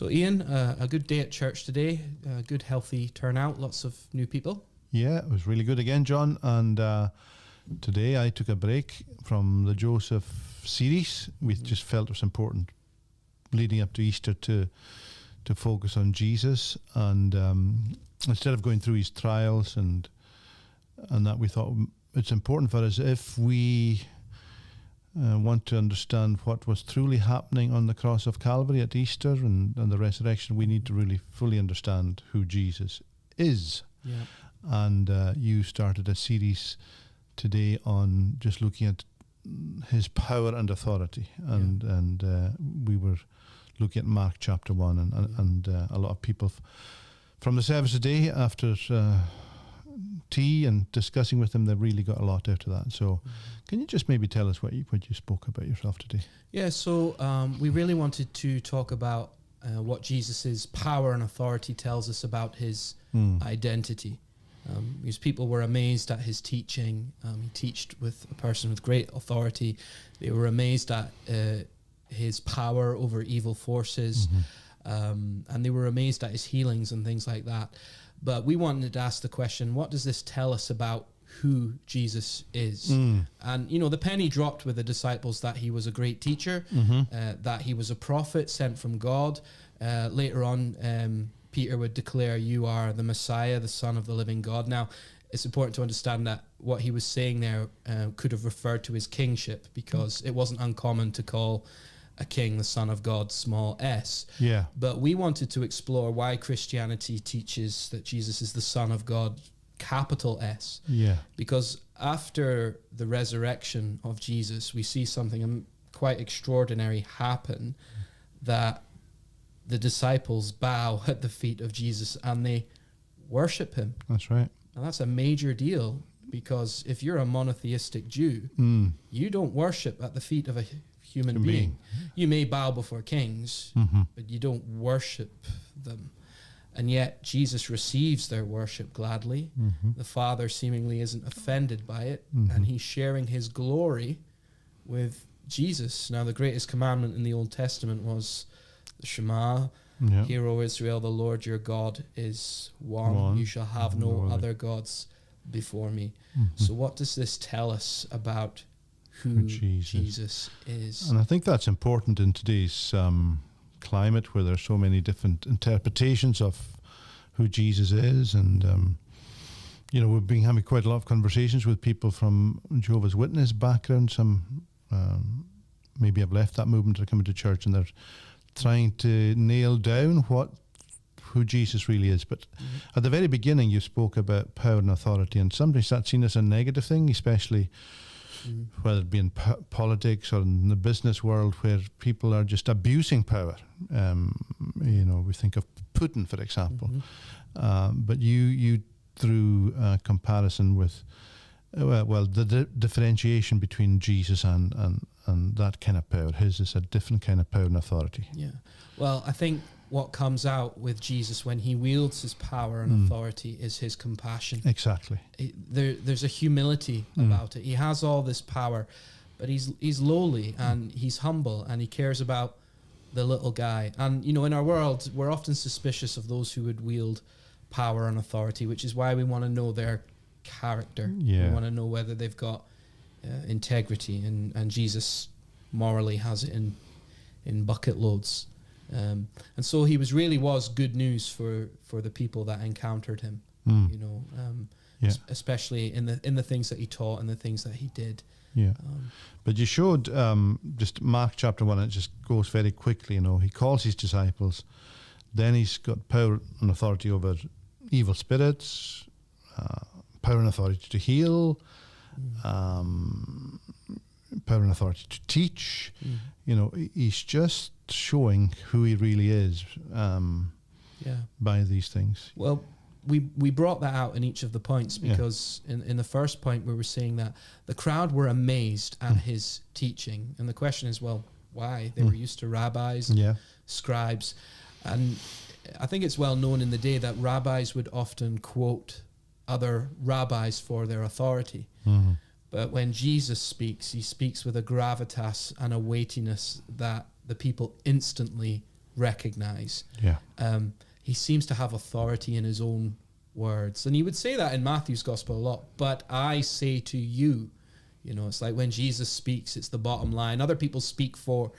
So Ian, a good day at church today, a good healthy turnout, lots of new people. Yeah, it was really good again, John. And today I took a break from the Joseph series. We just felt it was important leading up to Easter to focus on Jesus. And instead of going through his trials and that, we thought it's important for us, if we want to understand what was truly happening on the cross of Calvary at Easter and the resurrection, we need to really fully understand who Jesus is. Yeah. And you started a series today on just looking at his power and authority, and we were looking at Mark chapter 1, and a lot of people from the service today, after tea and discussing with them, they really got a lot out of that. So can you just maybe tell us what you spoke about yourself today? Yeah, so we really wanted to talk about what Jesus' power and authority tells us about his identity. Because people were amazed at his teaching. He taught with a person with great authority. They were amazed at his power over evil forces, and they were amazed at his healings and things like that. But we wanted to ask the question, what does this tell us about who Jesus is? And, you know, the penny dropped with the disciples that he was a great teacher, that he was a prophet sent from God. Later on, Peter would declare, "You are the Messiah, the Son of the living God." Now, it's important to understand that what he was saying there could have referred to his kingship, because it wasn't uncommon to call a king the Son of God, small s. Yeah. But we wanted to explore why Christianity teaches that Jesus is the Son of God, capital S. Yeah. Because after the resurrection of Jesus, we see something quite extraordinary happen, that the disciples bow at the feet of Jesus and they worship him. That's right. Now that's a major deal, because if you're a monotheistic Jew, you don't worship at the feet of a human being. You may bow before kings, but you don't worship them. And yet Jesus receives their worship gladly. The Father seemingly isn't offended by it, and he's sharing his glory with Jesus. Now, the greatest commandment in the Old Testament was the Shema. Hear, O Israel, the Lord your God is one. You shall have no other gods before me. So what does this tell us about who Jesus is? And I think that's important in today's climate, where there's so many different interpretations of who Jesus is. And you know, we've been having quite a lot of conversations with people from Jehovah's Witness background. Some maybe have left that movement, are coming to church, and they're trying to nail down who Jesus really is. But at the very beginning, you spoke about power and authority, and sometimes that's seen as a negative thing, especially whether it be in politics or in the business world, where people are just abusing power. You know, we think of Putin, for example. But you drew a comparison with, the differentiation between Jesus and that kind of power. His is a different kind of power and authority. Yeah. Well, I think what comes out with Jesus when he wields his power and authority is his compassion. Exactly. There's a humility about it. He has all this power, but he's lowly and he's humble, and he cares about the little guy. And, you know, in our world, we're often suspicious of those who would wield power and authority, which is why we want to know their character. Yeah. We want to know whether they've got integrity, and Jesus morally has it in bucket loads. And so he was good news for the people that encountered him, you know, especially in the things that he taught and the things that he did. Yeah. But you showed just Mark chapter 1, it just goes very quickly, you know. He calls his disciples, then he's got power and authority over evil spirits, power and authority to heal, power and authority to teach. You know, he's just showing who he really is by these things. Well, we brought that out in each of the points, because in the first point we were saying that the crowd were amazed at his teaching, and the question is, well, why? They were used to rabbis and scribes, and I think it's well known in the day that rabbis would often quote other rabbis for their authority. But when Jesus speaks, he speaks with a gravitas and a weightiness that the people instantly recognize. Yeah. He seems to have authority in his own words. And he would say that in Matthew's gospel a lot. But I say to you, you know, it's like when Jesus speaks, it's the bottom line. Other people speak about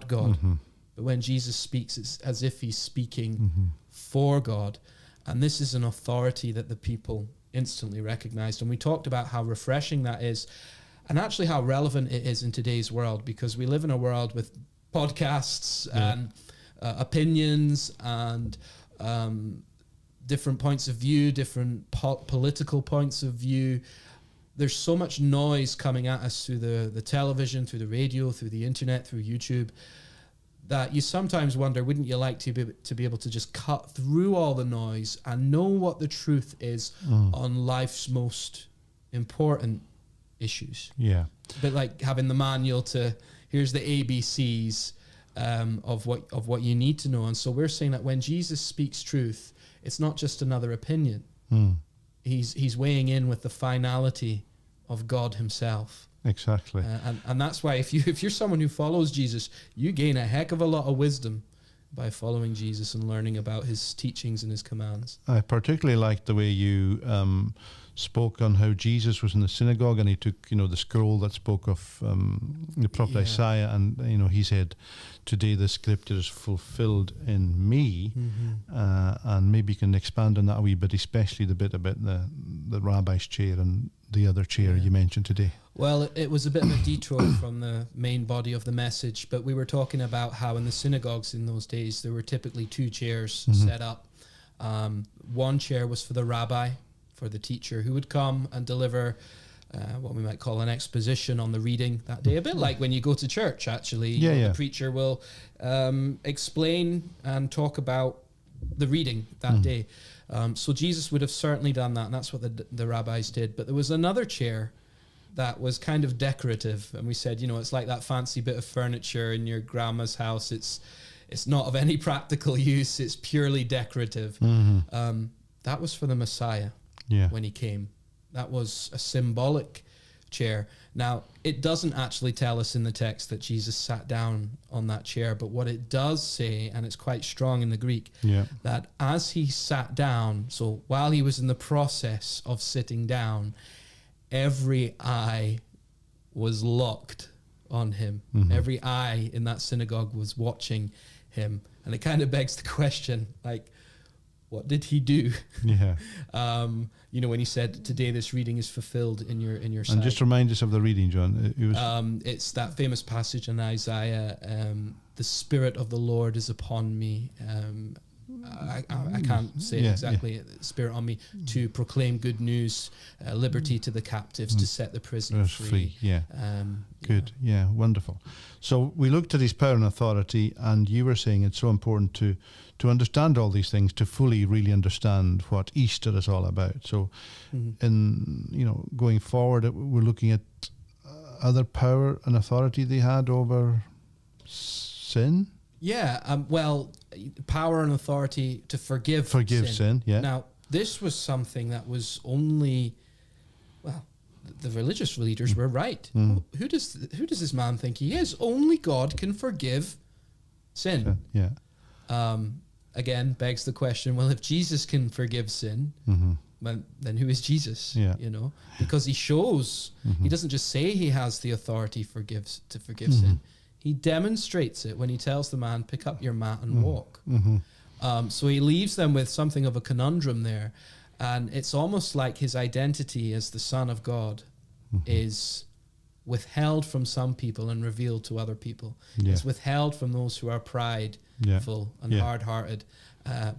God. Mm-hmm. But when Jesus speaks, it's as if he's speaking for God. And this is an authority that the people instantly recognized. And we talked about how refreshing that is, and actually how relevant it is in today's world, because we live in a world with podcasts and opinions and different points of view, different political points of view. There's so much noise coming at us through the television, through the radio, through the internet, through YouTube, that you sometimes wonder, wouldn't you like to be able to just cut through all the noise and know what the truth is on life's most important issues? Yeah. A bit like having the manual to, here's the ABCs of what you need to know. And so we're saying that when Jesus speaks truth, it's not just another opinion. He's weighing in with the finality of God himself. Exactly. And that's why if you're someone who follows Jesus, you gain a heck of a lot of wisdom by following Jesus and learning about his teachings and his commands. I particularly liked the way you spoke on how Jesus was in the synagogue and he took, the scroll that spoke of the prophet Isaiah, and he said, "Today the scripture is fulfilled in me." And maybe you can expand on that a wee bit, especially the bit about the rabbi's chair and the other chair you mentioned today. Well, it was a bit of a detour from the main body of the message, but we were talking about how in the synagogues in those days there were typically two chairs set up. One chair was for the rabbi, for the teacher, who would come and deliver what we might call an exposition on the reading that day. A bit like when you go to church, actually. The preacher will explain and talk about the reading that day. So Jesus would have certainly done that, and that's what the rabbis did. But there was another chair that was kind of decorative, and we said, it's like that fancy bit of furniture in your grandma's house. It's not of any practical use. It's purely decorative. That was for the Messiah when he came. That was a symbolic chair. Now, it doesn't actually tell us in the text that Jesus sat down on that chair, but what it does say, and it's quite strong in the Greek, that as he sat down, so while he was in the process of sitting down, every eye was locked on him. Every eye in that synagogue was watching him. And it kind of begs the question, like, what did he do? When he said, "Today this reading is fulfilled in your sight." And just remind us of the reading, John. It's that famous passage in Isaiah, "The Spirit of the Lord is upon me." I can't say it exactly. Spirit on me to proclaim good news, liberty to the captives, to set the prisoners free. Good. Yeah, wonderful. So we looked at his power and authority, and you were saying it's so important to understand all these things, to fully really understand what Easter is all about. So in going forward, we're looking at other power and authority they had over sin. Power and authority to forgive sin. Now, this was something that was only, the religious leaders were right. Who does this man think he is? Only God can forgive sin. Again, begs the question, well, if Jesus can forgive sin, then who is Jesus? Because he shows, he doesn't just say he has the authority to forgive sin. He demonstrates it when he tells the man, "Pick up your mat and walk." So he leaves them with something of a conundrum there. And it's almost like his identity as the Son of God is withheld from some people and revealed to other people. It's withheld from those who are prideful and hard-hearted.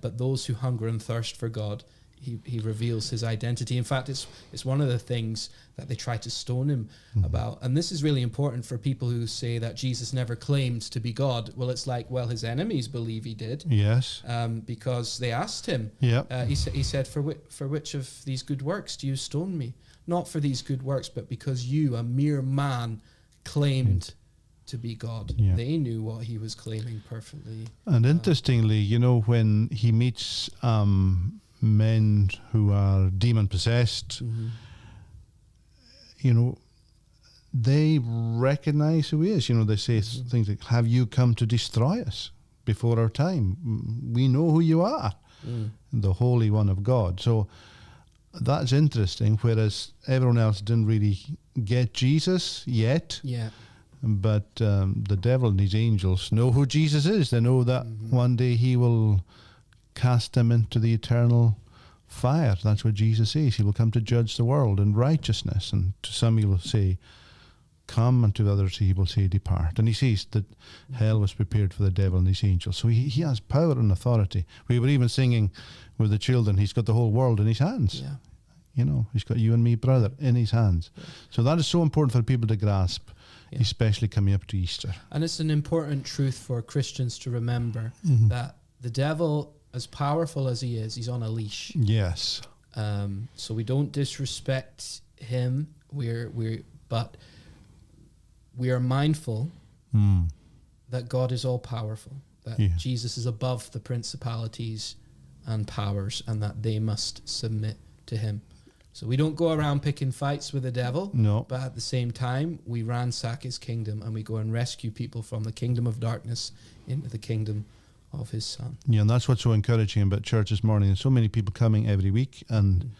But those who hunger and thirst for God, he reveals his identity. In fact, it's one of the things that they try to stone him about. And this is really important for people who say that Jesus never claimed to be God. Well, it's like, his enemies believe he did. Yes. Because they asked him. He said, for which of these good works do you stone me? Not for these good works, but because you, a mere man, claimed to be God. They knew what he was claiming perfectly. And interestingly, when he meets men who are demon possessed, they recognize who he is. You know, they say things like, "Have you come to destroy us before our time? We know who you are, the Holy One of God." So that's interesting, whereas everyone else didn't really get Jesus yet. Yeah. But the devil and his angels know who Jesus is. They know that one day he will cast them into the eternal fire. That's what Jesus says. He will come to judge the world in righteousness. And to some he will say, "Come," and to others he will say, "Depart." And he says that hell was prepared for the devil and his angels. So he has power and authority. We were even singing with the children, he's got the whole world in his hands. Yeah. You know, he's got you and me, brother, in his hands. Yeah. So that is so important for people to grasp, especially coming up to Easter. And it's an important truth for Christians to remember that the devil, as powerful as he is, he's on a leash. Yes. So we don't disrespect him. But we are mindful that God is all powerful, that Jesus is above the principalities and powers, and that they must submit to him. So we don't go around picking fights with the devil, but at the same time, we ransack his kingdom and we go and rescue people from the kingdom of darkness into the kingdom of his Son. Yeah, and that's what's so encouraging about church this morning. There's so many people coming every week, and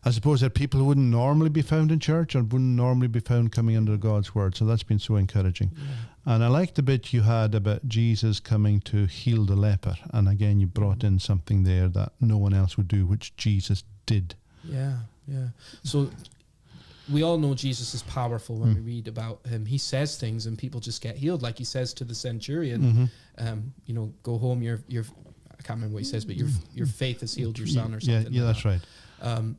I suppose there are people who wouldn't normally be found in church or wouldn't normally be found coming under God's word. So that's been so encouraging. Yeah. And I liked the bit you had about Jesus coming to heal the leper. And again, you brought in something there that no one else would do, which Jesus did. Yeah. So we all know Jesus is powerful when we read about him. He says things and people just get healed. Like he says to the centurion, go home, your I can't remember what he says, but your faith has healed your son or something. Yeah, that's right.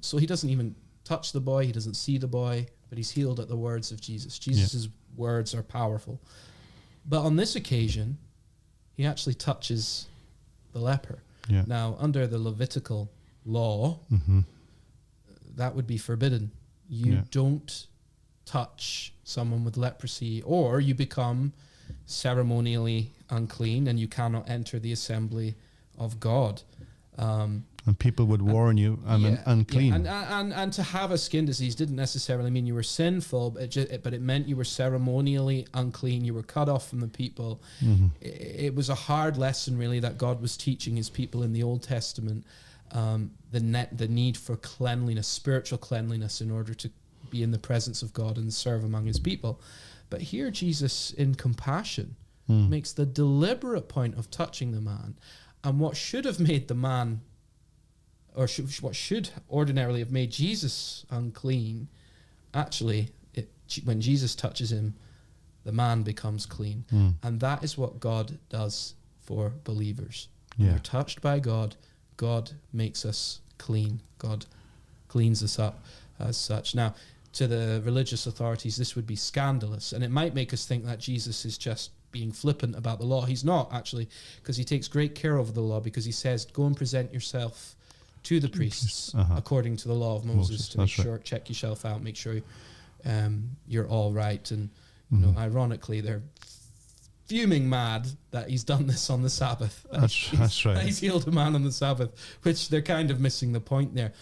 So he doesn't even touch the boy. He doesn't see the boy, but he's healed at the words of Jesus. Jesus' words are powerful. But on this occasion, he actually touches the leper. Yeah. Now, under the Levitical law, that would be forbidden. You don't touch someone with leprosy, or you become ceremonially unclean and you cannot enter the assembly of God. And people would warn you, I'm unclean. Yeah. And to have a skin disease didn't necessarily mean you were sinful, but it meant you were ceremonially unclean. You were cut off from the people. It was a hard lesson, really, that God was teaching his people in the Old Testament. The need for cleanliness, spiritual cleanliness, in order to be in the presence of God and serve among his people. But here Jesus, in compassion, makes the deliberate point of touching the man. And what should have made the man, or what should ordinarily have made Jesus unclean, actually, when Jesus touches him, the man becomes clean. And that is what God does for believers. When we're touched by God, God makes us clean. God cleans us up as such. Now, to the religious authorities, this would be scandalous, and it might make us think that Jesus is just being flippant about the law. He's not, actually, because he takes great care over the law, because he says, go and present yourself to the priests according to the law of Moses to make sure, check yourself out, make sure you're all right. And you know, ironically, they're fuming mad that he's done this on the Sabbath. That's right. He's healed a man on the Sabbath, which they're kind of missing the point there.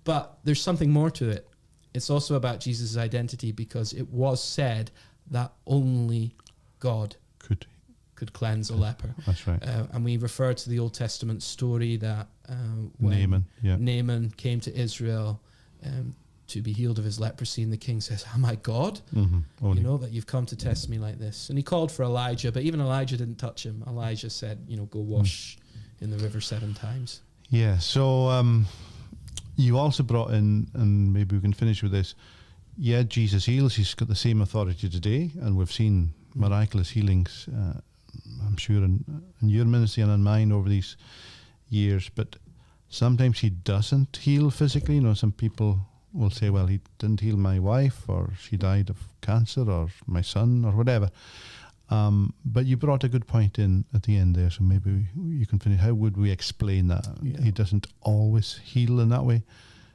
But there's something more to it. It's also about Jesus' identity, because it was said that only God could cleanse a leper. That's right. And we refer to the Old Testament story that when Naaman came to Israel to be healed of his leprosy, and the king says, am I God? You know, that you've come to test me like this. And he called for Elijah, but even Elijah didn't touch him. Elijah said, go wash in the river 7 times. Yeah, so you also brought in, and maybe we can finish with this, Jesus heals. He's got the same authority today, and we've seen miraculous healings, I'm sure, in your ministry and in mine over these years. But sometimes he doesn't heal physically. Some people will say, well, he didn't heal my wife, or she died of cancer, or my son, or whatever. But you brought a good point in at the end there, so maybe you can finish. How would we explain that? He doesn't always heal in that way?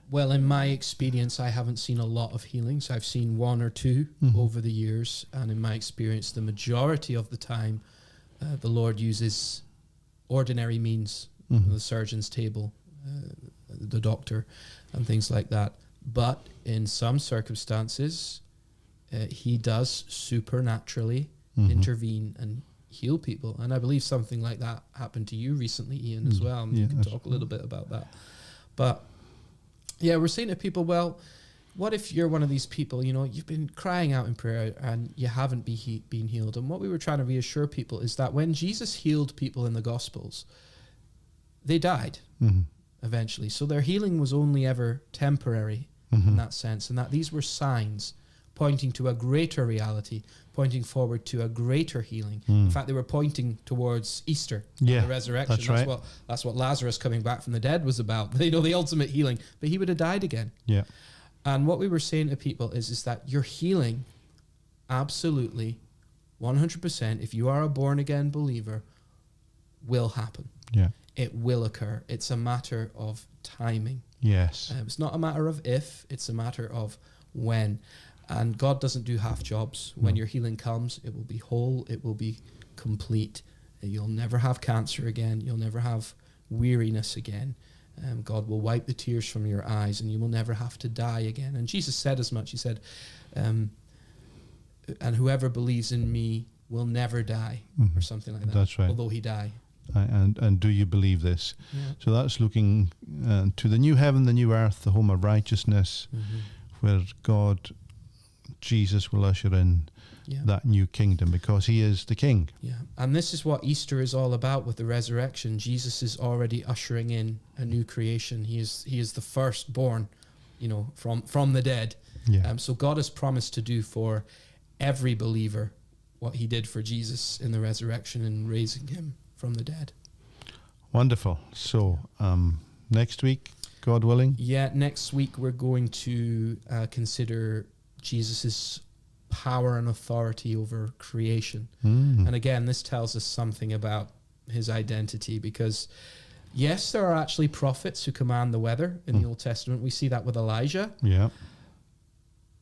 Well, in my experience, I haven't seen a lot of healings. I've seen 1 or 2 over the years, and in my experience, the majority of the time, the Lord uses ordinary means, the surgeon's table, the doctor, and things like that. But in some circumstances, he does supernaturally Mm-hmm. intervene and heal people. And I believe something like that happened to you recently, Ian, as well. And you can talk a little bit about that. But yeah, we're saying to people, well, what if you're one of these people, you know, you've been crying out in prayer and you haven't been healed? And what we were trying to reassure people is that when Jesus healed people in the Gospels, they died eventually. So their healing was only ever temporary in that sense, and that these were signs pointing to a greater reality, pointing forward to a greater healing. In fact, they were pointing towards Easter, the resurrection. That's what Lazarus coming back from the dead was about. They know the ultimate healing, but he would have died again. Yeah. And what we were saying to people is that your healing, absolutely, 100%, if you are a born-again believer, will happen. Yeah. It will occur. It's a matter of timing. Yes. It's not a matter of if, it's a matter of when. And God doesn't do half jobs. When your healing comes, it will be whole, it will be complete. You'll never have cancer again. You'll never have weariness again. God will wipe the tears from your eyes, and you will never have to die again. And Jesus said as much. He said, and whoever believes in me will never die, or something like that. That's right. Although he die. And do you believe this? Yeah. So that's looking to the new heaven, the new earth, the home of righteousness, where God, Jesus, will usher in that new kingdom, because he is the king. Yeah, and this is what Easter is all about with the resurrection. Jesus is already ushering in a new creation. He is the firstborn, you know, from the dead. Yeah. So God has promised to do for every believer what he did for Jesus in the resurrection and raising him from the dead. Wonderful. So next week, God willing? Yeah, next week we're going to consider Jesus's power and authority over creation. And again, this tells us something about his identity, because yes, there are actually prophets who command the weather in the Old Testament. We see that with Elijah. Yeah.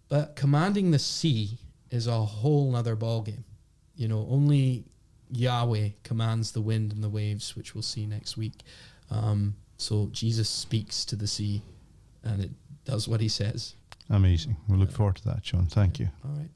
But commanding the sea is a whole nother ballgame. You know, only Yahweh commands the wind and the waves, which we'll see next week. So Jesus speaks to the sea and it does what he says. Amazing. We'll look forward to that, John. Thank you. All right.